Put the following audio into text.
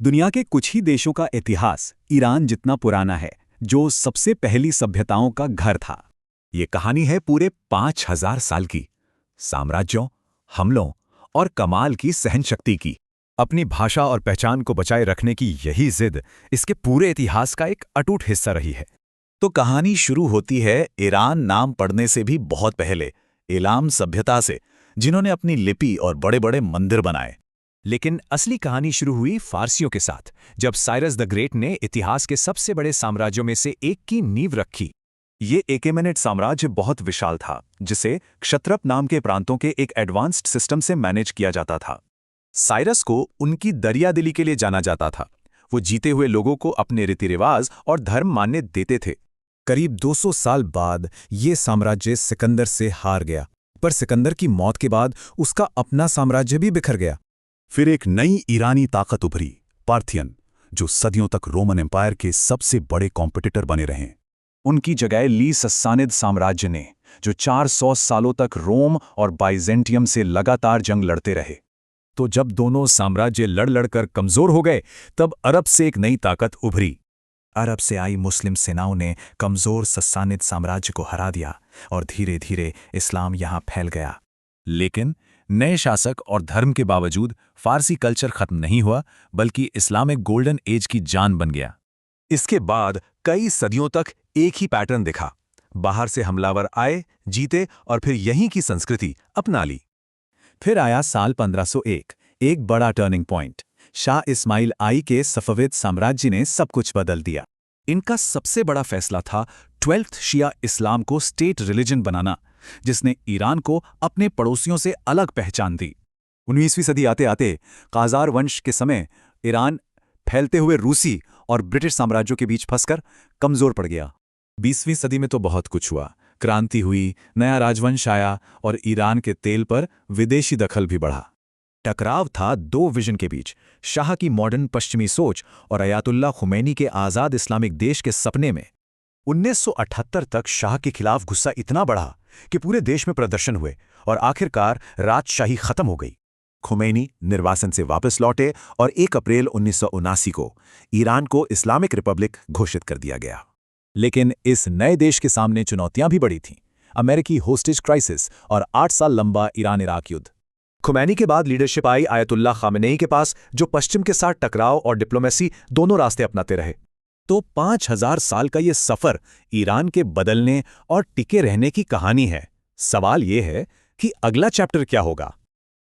दुनिया के कुछ ही देशों का इतिहास ईरान जितना पुराना है, जो सबसे पहली सभ्यताओं का घर था। ये कहानी है पूरे 5000 साल की, साम्राज्यों, हमलों और कमाल की सहनशक्ति की। अपनी भाषा और पहचान को बचाए रखने की यही जिद इसके पूरे इतिहास का एक अटूट हिस्सा रही है। तो कहानी शुरू होती है ईरान नाम पढ़ने से भी बहुत पहले, एलाम सभ्यता से, जिन्होंने अपनी लिपि और बड़े-बड़े मंदिर बनाए। लेकिन असली कहानी शुरू हुई फारसियों के साथ, जब साइरस द ग्रेट ने इतिहास के सबसे बड़े साम्राज्यों में से एक की नींव रखी। ये एकेमेनिड साम्राज्य बहुत विशाल था, जिसे क्षत्रप नाम के प्रांतों के एक एडवांस्ड सिस्टम से मैनेज किया जाता था। साइरस को उनकी दरियादिली के लिए जाना जाता था। वो जीते हुए लोगों को अपने रीति रिवाज और धर्म मानने देते थे। करीब 200 साल बाद ये साम्राज्य सिकंदर से हार गया, पर सिकंदर की मौत के बाद उसका अपना साम्राज्य भी बिखर गया। फिर एक नई ईरानी ताकत उभरी, पार्थियन, जो सदियों तक रोमन एम्पायर के सबसे बड़े कॉम्पिटिटर बने रहे। उनकी जगह ली सस्सानिद साम्राज्य ने, जो 400 सालों तक रोम और बाइजेंटियम से लगातार जंग लड़ते रहे। तो जब दोनों साम्राज्य लड़ लड़कर कमजोर हो गए, तब अरब से एक नई ताकत उभरी। अरब से आई मुस्लिम सेनाओं ने कमजोर सस्सानिद साम्राज्य को हरा दिया और धीरे धीरे इस्लाम यहां फैल गया। लेकिन नए शासक और धर्म के बावजूद फारसी कल्चर खत्म नहीं हुआ, बल्कि इस्लामिक गोल्डन एज की जान बन गया। इसके बाद कई सदियों तक एक ही पैटर्न दिखा। बाहर से हमलावर आए, जीते और फिर यहीं की संस्कृति अपना ली। फिर आया साल 1501, एक बड़ा टर्निंग पॉइंट। शाह इस्माइल आई के सफविद साम्राज्य ने सब कुछ बदल दिया। इनका सबसे बड़ा फैसला था 12th शिया इस्लाम को स्टेट रिलीजन बनाना, जिसने ईरान को अपने पड़ोसियों से अलग पहचान दी। 19वीं सदी आते आते काजार वंश के समय ईरान फैलते हुए रूसी और ब्रिटिश साम्राज्यों के बीच फंसकर कमजोर पड़ गया। 20वीं सदी में तो बहुत कुछ हुआ। क्रांति हुई, नया राजवंश आया और ईरान के तेल पर विदेशी दखल भी बढ़ा। टकराव था दो विजन के बीच, शाह की मॉडर्न पश्चिमी सोच और अयातुल्ला खुमैनी के आज़ाद इस्लामिक देश के सपने में। 1978 तक शाह के खिलाफ गुस्सा इतना बढ़ा कि पूरे देश में प्रदर्शन हुए और आखिरकार राजशाही खत्म हो गई। खुमैनी निर्वासन से वापस लौटे और 1 अप्रैल 1979 को ईरान को इस्लामिक रिपब्लिक घोषित कर दिया गया। लेकिन इस नए देश के सामने चुनौतियां भी बड़ी थीं। अमेरिकी होस्टेज क्राइसिस और 8 साल लंबा ईरान-इराक युद्ध। खुमैनी के बाद लीडरशिप आई आयतुल्ला खामेनेई के पास, जो पश्चिम के साथ टकराव और डिप्लोमेसी दोनों रास्ते अपनाते रहे। तो 5000 साल का ये सफर ईरान के बदलने और टिके रहने की कहानी है। सवाल ये है कि अगला चैप्टर क्या होगा।